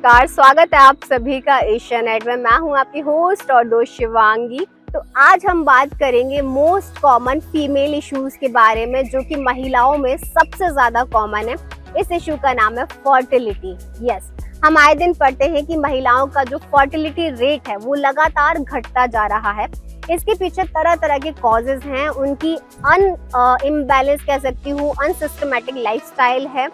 नमस्कार, स्वागत है आप सभी का एशियानेट में। मैं हूं आपकी होस्ट और दोस्त शिवांगी। तो आज हम बात करेंगे मोस्ट कॉमन फीमेल इश्यूज के बारे में, जो कि महिलाओं में सबसे ज्यादा कॉमन है। इस इशू का नाम है फर्टिलिटी। यस, हम आए दिन पढ़ते हैं कि महिलाओं का जो फर्टिलिटी रेट है वो लगातार घटता जा रहा है। इसके पीछे तरह तरह के कॉजेज हैं। उनकी इम्बैलेंस कह सकती हूँ, अनसिस्टमेटिक लाइफस्टाइल है,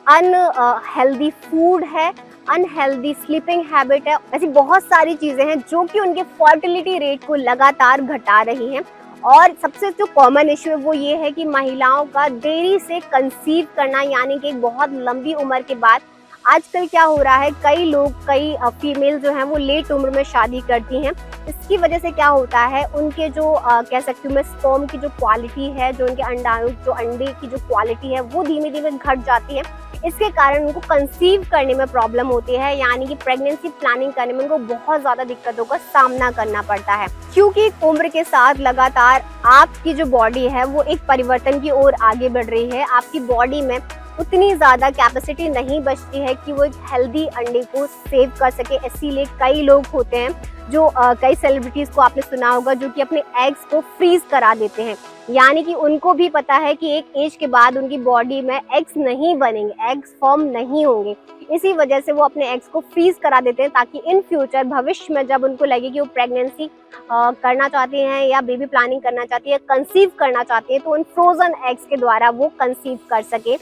अनहेल्दी फूड है, अनहेल्दी स्लीपिंग हैबिट है। ऐसी बहुत सारी चीजें हैं जो कि उनके फर्टिलिटी रेट को लगातार घटा रही हैं। और सबसे जो कॉमन इशू है वो ये है कि महिलाओं का देरी से कंसीव करना, यानी कि एक बहुत लंबी उम्र के बाद। आजकल क्या हो रहा है, कई फीमेल जो हैं वो लेट उम्र में शादी करती हैं। इसकी वजह से क्या होता है, उनके जो कह सकती हूँ मैं स्पर्म की जो क्वालिटी है, जो उनके अंडे की जो क्वालिटी है वो धीमे धीमे घट जाती है। इसके कारण उनको कंसीव करने में प्रॉब्लम होती है, यानी कि प्रेगनेंसी प्लानिंग करने में उनको बहुत ज़्यादा दिक्कतों का सामना करना पड़ता है। क्योंकि उम्र के साथ लगातार आपकी जो बॉडी है वो एक परिवर्तन की ओर आगे बढ़ रही है। आपकी बॉडी में उतनी ज़्यादा कैपेसिटी नहीं बचती है कि वो एक हेल्दी अंडे को सेव कर सके। इसीलिए कई लोग होते हैं जो कई सेलिब्रिटीज़ को आपने सुना होगा जो कि अपने एग्स को फ्रीज करा देते हैं, यानी कि उनको भी पता है कि एक एज के बाद उनकी बॉडी में एग्स नहीं बनेंगे, एग्स फॉर्म नहीं होंगे। इसी वजह से वो अपने एग्स को फ्रीज करा देते हैं, ताकि इन फ्यूचर भविष्य में जब उनको लगे कि वो प्रेगनेंसी करना चाहते हैं या बेबी प्लानिंग करना चाहती है, कंसीव करना चाहती है, तो उन फ्रोजन एग्स के द्वारा वो कंसीव कर सके।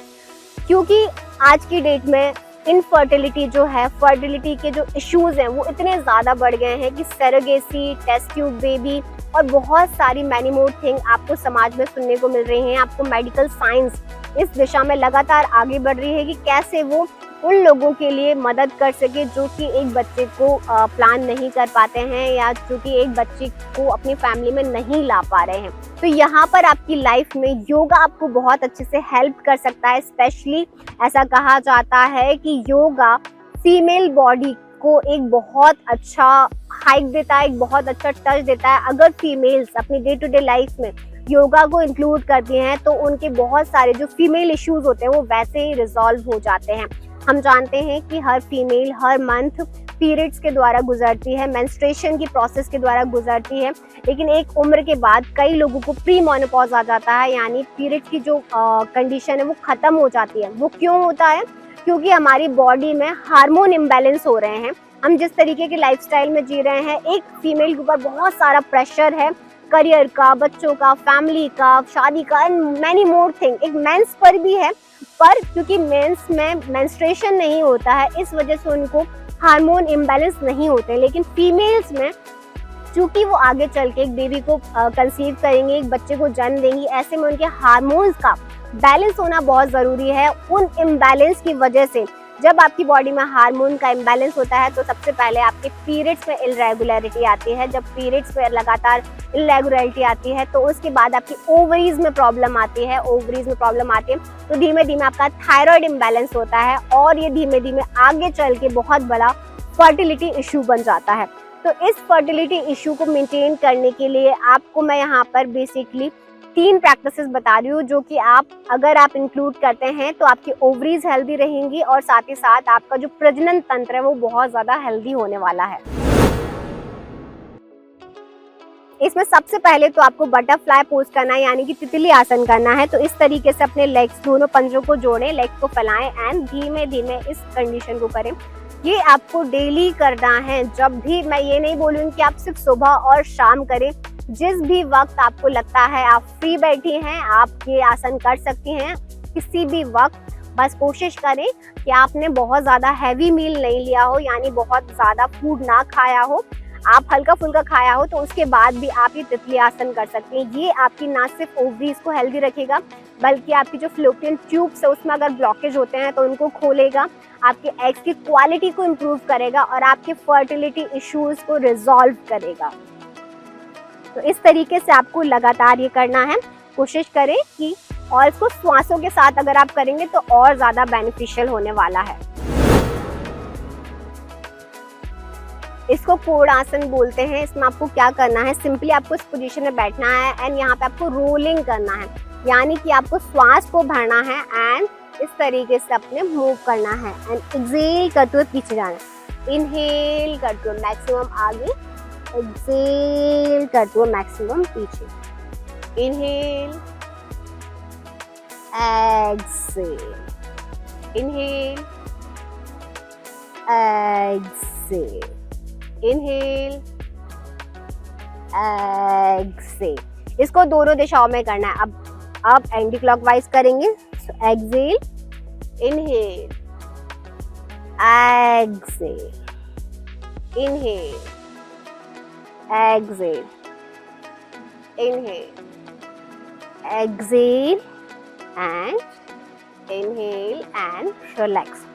क्योंकि आज की डेट में इनफर्टिलिटी जो है, फर्टिलिटी के जो इश्यूज हैं वो इतने ज़्यादा बढ़ गए हैं कि सरोगेसी, टेस्ट ट्यूब बेबी और बहुत सारी मैनी मोर थिंग आपको समाज में सुनने को मिल रही हैं। आपको मेडिकल साइंस इस दिशा में लगातार आगे बढ़ रही है कि कैसे वो उन लोगों के लिए मदद कर सके जो कि एक बच्चे को प्लान नहीं कर पाते हैं, या जो कि एक बच्चे को अपनी फैमिली में नहीं ला पा रहे हैं। तो यहाँ पर आपकी लाइफ में योगा आपको बहुत अच्छे से हेल्प कर सकता है। स्पेशली ऐसा कहा जाता है कि योगा फीमेल बॉडी को एक बहुत अच्छा हाइक देता है, एक बहुत अच्छा टच देता है। अगर फीमेल्स अपनी डे टू डे लाइफ में योगा को इंक्लूड करती हैं तो उनके बहुत सारे जो फीमेल इश्यूज होते हैं वो वैसे ही रिजॉल्व हो जाते हैं। हम जानते हैं कि हर फीमेल हर मंथ पीरियड्स के द्वारा गुजरती है, मेंस्ट्रुएशन की प्रोसेस के द्वारा गुजरती है, लेकिन एक उम्र के बाद कई लोगों को प्री मेनोपॉज आ जाता है, यानी पीरियड की जो कंडीशन है वो खत्म हो जाती है। वो क्यों होता है? क्योंकि हमारी बॉडी में हार्मोन इम्बैलेंस हो रहे हैं। हम जिस तरीके के लाइफस्टाइल में जी रहे हैं, एक फीमेल के ऊपर बहुत सारा प्रेशर है, करियर का, बच्चों का, फैमिली का, शादी का एंड मैनी मोर थिंग। एक मेंस पर भी है, पर क्योंकि मेंस में मेंस्ट्रुएशन नहीं होता है, इस वजह से उनको हार्मोन इम्बैलेंस नहीं होते। लेकिन फीमेल्स में चूंकि वो आगे चल के एक बेबी को कंसीव करेंगे, एक बच्चे को जन्म देंगी, ऐसे में उनके हार्मोन्स का बैलेंस होना बहुत ज़रूरी है। उन इम्बैलेंस की वजह से जब आपकी बॉडी में हार्मोन का इम्बैलेंस होता है तो सबसे पहले आपके पीरियड्स में इरेगुलरिटी आती है। जब पीरियड्स में लगातार इरेगुलरिटी आती है तो उसके बाद आपकी ओवरीज में प्रॉब्लम आती है। ओवरीज में प्रॉब्लम आती है तो धीमे धीमे आपका थायराइड इम्बैलेंस होता है, और ये धीमे धीमे आगे चल के बहुत बड़ा फर्टिलिटी इशू बन जाता है। तो इस फर्टिलिटी इशू को मेंटेन करने के लिए आपको मैं यहाँ पर बेसिकली 3 प्रैक्टिसेस बता रही हूँ, जो कि अगर आप इंक्लूड करते हैं तो आपकी ओवरीज हेल्दी रहेंगी, और साथ ही साथ आपका जो प्रजनन तंत्र है वो बहुत ज़्यादा हेल्दी होने वाला है। इसमें सबसे पहले तो आपको बटरफ्लाई पोज करना है, यानी कि तितली आसन करना है। तो इस तरीके से अपने लेग्स, दोनों पंजों को जोड़ें, लेग्स को फैलाएं एंड धीमे धीमे इस कंडीशन को करें। ये आपको डेली करना है। जब भी, मैं ये नहीं बोलूँगी कि आप सिर्फ सुबह और शाम करें, जिस भी वक्त आपको लगता है आप फ्री बैठी हैं, आप ये आसन कर सकती हैं किसी भी वक्त। बस कोशिश करें कि आपने बहुत ज़्यादा हैवी मील नहीं लिया हो, यानी बहुत ज़्यादा फूड ना खाया हो, आप हल्का फुल्का खाया हो, तो उसके बाद भी आप ये तितली आसन कर सकते हैं। ये आपकी ना सिर्फ ओवरीज को हेल्दी रखेगा, बल्कि आपकी जो फ्लोपियन ट्यूब्स है उसमें अगर ब्लॉकेज होते हैं तो उनको खोलेगा, आपके एग्स की क्वालिटी को इम्प्रूव करेगा और आपके फर्टिलिटी इश्यूज को रिजॉल्व करेगा। तो इस तरीके से आपको लगातार ये करना है। कोशिश करें कि, और इसको श्वासों के साथ अगर आप करेंगे तो और ज़्यादा बेनिफिशियल होने वाला है। इसको कोण आसन बोलते हैं। इसमें आपको क्या करना है, सिंपली आपको इस पोजीशन में बैठना है एंड यहाँ पे आपको रोलिंग करना है, यानी कि आपको श्वास को भरना है एंड इस तरीके से अपने मूव करना है एंड एक्सेल करते हुए पीछे जाना है। इनहेल करते हुए मैक्सिमम आगे, एक्सेल करते हुए मैक्सिमम पीछे। Inhale, exhale, inhale, exhale, inhale, exhale. इसको दोनों दिशाओं में करना है। अब एंटी क्लॉकवाइज करेंगे। Exhale, inhale, exhale, inhale, exhale, inhale, exhale and inhale and relax.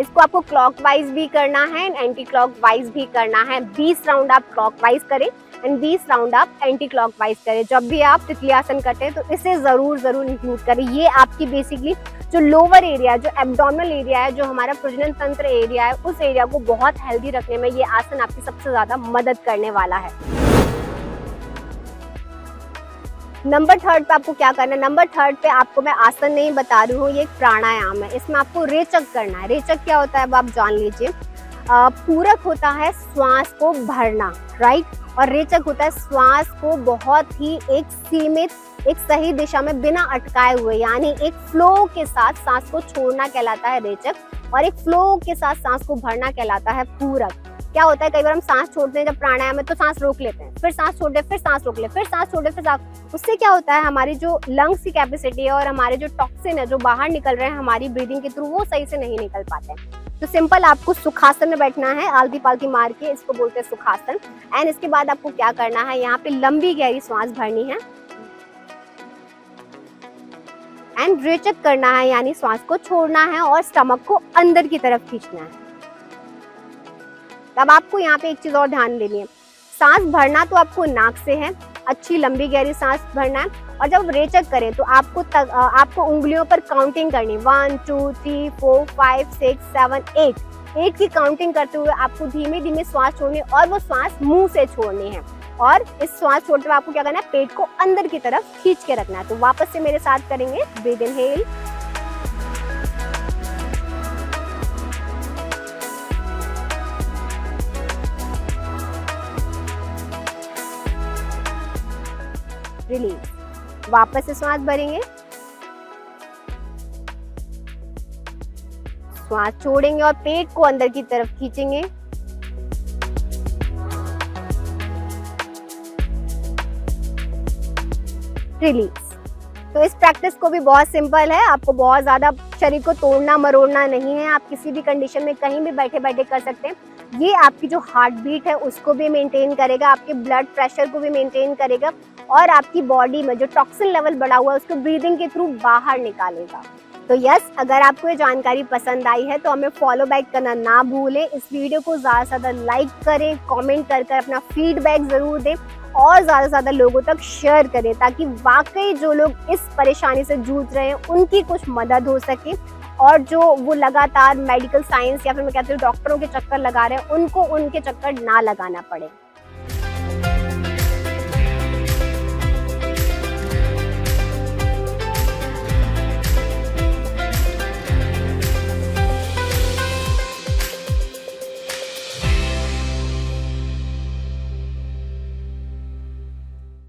इसको आपको क्लॉकवाइज भी करना है एंड एंटी क्लॉकवाइज भी करना है। 20 राउंड आप क्लॉकवाइज करें एंड 20 राउंड आप एंटी क्लॉकवाइज करें। जब भी आप तितली आसन करते हैं तो इसे जरूर इंक्लूड करें। ये आपकी बेसिकली जो लोअर एरिया, जो एब्डोमिनल एरिया है, जो हमारा प्रजनन तंत्र एरिया है, उस एरिया को बहुत हेल्दी रखने में ये आसन आपकी सबसे ज्यादा मदद करने वाला है। नंबर 3 पे आपको क्या करना है? नंबर 3 पे आपको मैं आसन नहीं बता रही हूँ, ये एक प्राणायाम है। इसमें आपको रेचक करना है। रेचक क्या होता है अब आप जान लीजिए। पूरक होता है श्वास को भरना, राइट, और रेचक होता है श्वास को बहुत ही एक सीमित, एक सही दिशा में बिना अटकाए हुए, यानी एक फ्लो के साथ सांस को छोड़ना कहलाता है रेचक, और एक फ्लो के साथ सांस को भरना कहलाता है पूरक। क्या होता है, कई बार हम सांस छोड़ते हैं जब प्राणायाम में तो सांस रोक लेते हैं, फिर सांस छोड़ते हैं, फिर सांस रोक ले, फिर सांस छोड़ते, फिर सांस। उससे क्या होता है, हमारी जो लंग्स की कैपेसिटी है और हमारे जो टॉक्सिन है जो बाहर निकल रहे हैं हमारी ब्रीदिंग के थ्रू, वो सही से नहीं निकल पाते हैं। तो सिंपल आपको सुखासन में बैठना है, आलती पालती मार के, इसको बोलते हैं सुखासन। एंड इसके बाद आपको क्या करना है, यहाँ पे लंबी गहरी सांस भरनी है एंड रेचक करना है, यानी सांस को छोड़ना है और स्टमक को अंदर की तरफ खींचना है। तब आपको यहाँ पे एक चीज और ध्यान देनी है, सांस भरना तो आपको नाक से है, अच्छी लंबी गहरी सांस भरना है, और जब रेचक करें तो आपको उंगलियों पर काउंटिंग करनी, 1 2 3 4 5 6 7 8 की काउंटिंग करते हुए आपको धीमे धीमे श्वास छोड़नी है, और वो श्वास मुंह से छोड़नी है। और इस श्वास छोड़ते हुए आपको क्या करना है, पेट को अंदर की तरफ खींच के रखना है। तो वापस से मेरे साथ करेंगे। Breathe inhale, release. वापस से श्वास भरेंगे, श्वास छोड़ेंगे और पेट को अंदर की तरफ खींचेंगे। रिलीज। तो इस प्रैक्टिस को भी बहुत सिंपल है, आपको बहुत ज्यादा शरीर को तोड़ना मरोड़ना नहीं है। आप किसी भी कंडीशन में कहीं भी बैठे बैठे कर सकते हैं। ये आपकी जो हार्ट बीट है उसको भी मेंटेन करेगा, आपके ब्लड प्रेशर को भी मेंटेन करेगा, और आपकी बॉडी में जो टॉक्सिन लेवल बढ़ा हुआ है उसको ब्रीदिंग के थ्रू बाहर निकालेगा। तो यस, अगर आपको ये जानकारी पसंद आई है तो हमें फॉलो बैक करना ना भूलें। इस वीडियो को ज़्यादा से ज़्यादा लाइक करें, कमेंट कर अपना फीडबैक ज़रूर दें, और ज़्यादा से ज़्यादा लोगों तक शेयर करें, ताकि वाकई जो लोग इस परेशानी से जूझ रहे हैं उनकी कुछ मदद हो सके, और जो वो लगातार मेडिकल साइंस या फिर मैं कहती हूँ डॉक्टरों के चक्कर लगा रहे हैं उनको उनके चक्कर ना लगाना पड़े।